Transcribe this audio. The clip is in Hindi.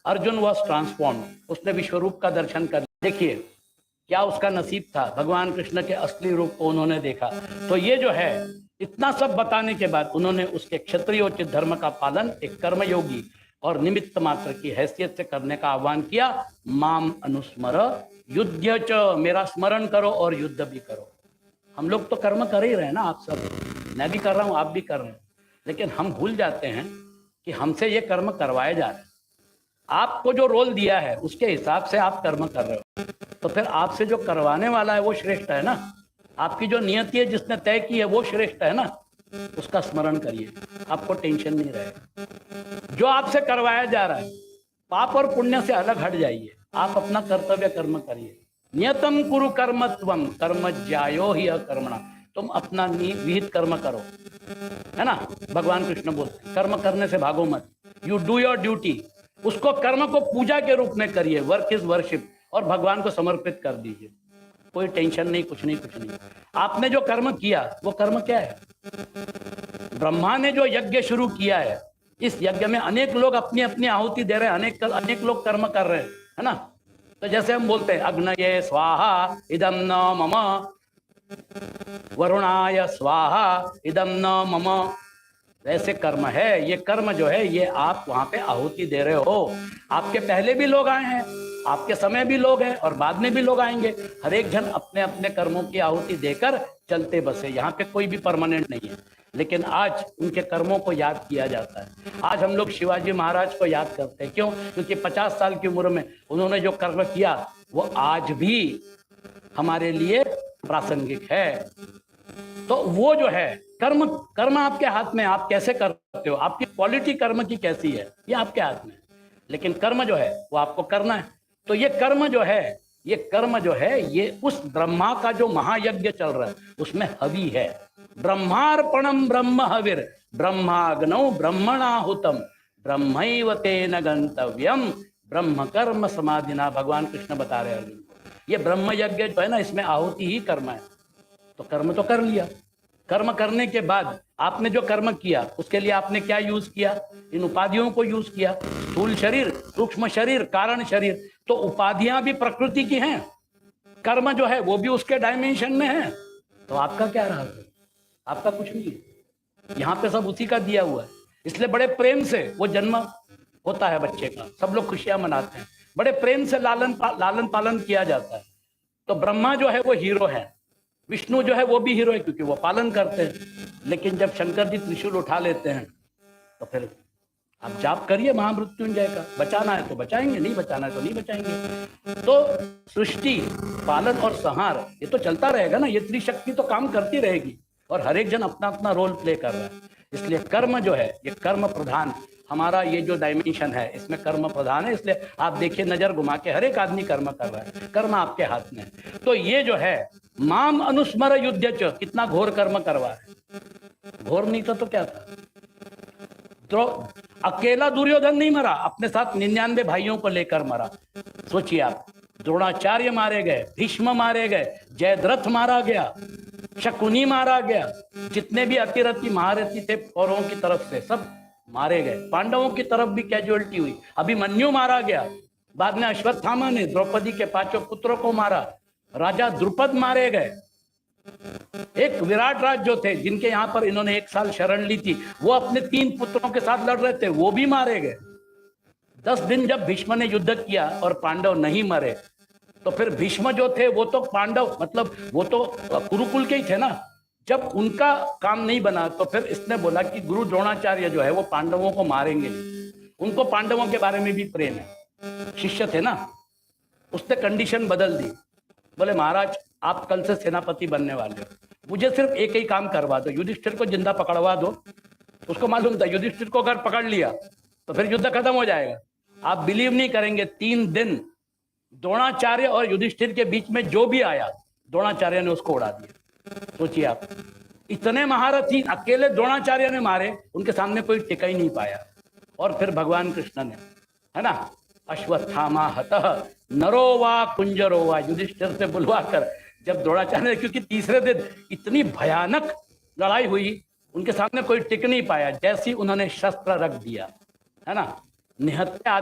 अर्जुन वॉज ट्रांसफॉर्म, उसने विश्वरूप का दर्शन कर, देखिए क्या उसका नसीब था, भगवान कृष्ण के असली रूप को उन्होंने देखा। तो ये जो है, इतना सब बताने के बाद उन्होंने उसके क्षत्रियोचित धर्म का पालन एक कर्मयोगी और निमित्त मात्र की हैसियत से करने का आह्वान किया। माम अनुस्मर युद्ध च, मेरा स्मरण करो और युद्ध भी करो। हम लोग तो कर्म कर ही रहे हैं ना, आप सब, मैं भी कर रहा हूं, आप भी कर रहे हैं, लेकिन हम भूल जाते हैं कि हमसे ये कर्म करवाए जा रहे हैं। आपको जो रोल दिया है उसके हिसाब से आप कर्म कर रहे हो, तो फिर आपसे जो करवाने वाला है वो श्रेष्ठ है ना। आपकी जो नियति है जिसने तय की है वो श्रेष्ठ है ना, उसका स्मरण करिए, आपको टेंशन नहीं रहेगा। जो आपसे करवाया जा रहा है, पाप और पुण्य से अलग हट जाइए, आप अपना कर्तव्य कर्म करिए। नियतम कुरु कर्मत्वम कर्म ज्यायो ही अकर्मणा, तुम अपना विहित कर्म करो, है ना। भगवान कृष्ण बोलते हैं कर्म करने से भागो मत, यू डू योर ड्यूटी। उसको, कर्म को पूजा के रूप में करिए, वर्क इज वर्शिप, और भगवान को समर्पित कर दीजिए। कोई टेंशन नहीं, कुछ नहीं, कुछ नहीं। आपने जो कर्म किया वो कर्म क्या है? ब्रह्मा ने जो यज्ञ शुरू किया है, इस यज्ञ में अनेक लोग अपनी अपनी आहुति दे रहे हैं, अनेक लोग कर्म कर रहे हैं, है ना। तो जैसे हम बोलते हैं अग्नये स्वाहा इदम न मम, वरुणाय स्वाहा इदम न मम, वैसे कर्म है। ये कर्म जो है ये आप वहां पे आहुति दे रहे हो। आपके पहले भी लोग आए हैं, आपके समय भी लोग हैं, और बाद में भी लोग आएंगे। हर एक जन अपने अपने कर्मों की आहुति देकर चलते बसे, यहाँ पे कोई भी परमानेंट नहीं है। लेकिन आज उनके कर्मों को याद किया जाता है। आज हम लोग शिवाजी महाराज को याद करते हैं, क्यों? क्योंकि 50 साल की उम्र में उन्होंने जो कर्म किया वो आज भी हमारे लिए प्रासंगिक है। तो वो जो है कर्म, कर्म आपके हाथ में, आप कैसे करते हो, आपकी क्वालिटी कर्म की कैसी है, ये आपके हाथ में। लेकिन कर्म जो है वो आपको करना है। तो ये कर्म जो है, ये कर्म जो है, ये उस ब्रह्मा का जो महायज्ञ चल रहा है उसमें हवि है। ब्रह्मार्पणम ब्रह्म हविर ब्रह्माग्नौ ब्रह्मणाहुतम ब्रह्मैव तेन गंतव्यम ब्रह्म कर्म समाधिना, भगवान कृष्ण बता रहे हैं अर्जुन को। ये ब्रह्म यज्ञ जो है ना, इसमें आहुति ही कर्म है। तो कर्म तो कर लिया, कर्म करने के बाद आपने जो कर्म किया उसके लिए आपने क्या यूज किया? इन उपाधियों को यूज किया, स्थूल शरीर, सूक्ष्म शरीर, कारण शरीर। तो उपाधियां भी प्रकृति की हैं, कर्म जो है वो भी उसके डायमेंशन में है। तो आपका क्या रहा? आपका कुछ नहीं है, यहाँ पे सब उसी का दिया हुआ है। इसलिए बड़े प्रेम से वो जन्म होता है बच्चे का, सब लोग खुशियां मनाते हैं, बड़े प्रेम से लालन पालन किया जाता है। तो ब्रह्मा जो है वो हीरो है, विष्णु जो है वो भी हीरो है, क्योंकि वो पालन करते हैं। लेकिन जब शंकर जी त्रिशूल उठा लेते हैं तो फिर आप जाप करिए महामृत्युंजय का, बचाना है तो बचाएंगे, नहीं बचाना है तो नहीं बचाएंगे। तो सृष्टि, पालन और संहार ये तो चलता रहेगा ना, ये त्रिशक्ति तो काम करती रहेगी, और हर एक जन अपना अपना रोल प्ले कर रहा है। इसलिए कर्म जो है ये कर्म प्रधान, हमारा ये जो डायमेंशन है इसमें कर्म प्रधान है। इसलिए आप देखिए, नजर घुमा के हर एक आदमी कर्म कर रहा है, कर्म आपके हाथ में है। तो ये जो है माम अनुस्मर युद्ध च, कितना घोर कर्म करवा है। घोर नहीं था तो क्या था? तो अकेला दुर्योधन नहीं मरा, अपने साथ 99 भाइयों को लेकर मरा। सोचिए आप, द्रोणाचार्य मारे गए, भीष्म मारे गए, जयद्रथ मारा गया, शकुनी मारा गया, जितने भी अतिरथी महारथी थे कौरवों की तरफ से सब मारे गए। पांडवों की तरफ भी कैजुअलिटी हुई, अभिमन्यु मारा गया, बाद में अश्वत्थामा ने द्रौपदी के 5 पुत्रों को मारा, राजा द्रुपद मारे गए। एक विराट राज जो थे, जिनके यहाँ पर इन्होंने 1 साल शरण ली थी, वो अपने 3 पुत्रों के साथ लड़ रहे थे, वो भी मारे गए। 10 दिन जब भीष्म ने युद्ध किया और पांडव नहीं मरे, तो फिर भीष्म जो थे वो तो पांडव, मतलब वो तो कुरुकुल के ही थे ना। जब उनका काम नहीं बना तो फिर इसने बोला कि गुरु द्रोणाचार्य जो है वो पांडवों को मारेंगे नहीं, उनको पांडवों के बारे में भी प्रेम है, शिष्य थे ना। उसने कंडीशन बदल दी, बोले महाराज आप कल से सेनापति बनने वाले हो, मुझे सिर्फ एक ही काम करवा दो, युधिष्ठिर को जिंदा पकड़वा दो। उसको मालूम था युधिष्ठिर को अगर पकड़ लिया तो फिर युद्ध खत्म हो जाएगा। आप बिलीव नहीं करेंगे, 3 दिन द्रोणाचार्य और युधिष्ठिर के बीच में जो भी आया, द्रोणाचार्य ने उसको उड़ा दिया। सोचिए आप, इतने महारथी अकेले द्रोणाचार्य ने मारे, उनके सामने कोई टिका ही नहीं पाया। और फिर भगवान कृष्ण ने, है ना, अश्वत्थामा हतः नरो वा कुंजरो वा, युधिष्ठिर से बुलवाकर जब द्रोणाचार्य, क्योंकि तीसरे दिन इतनी भयानक लड़ाई हुई, उनके सामने कोई टिक नहीं पाया। जैसे ही उन्होंने शस्त्र रख दिया, है ना, निहत्थे आदमी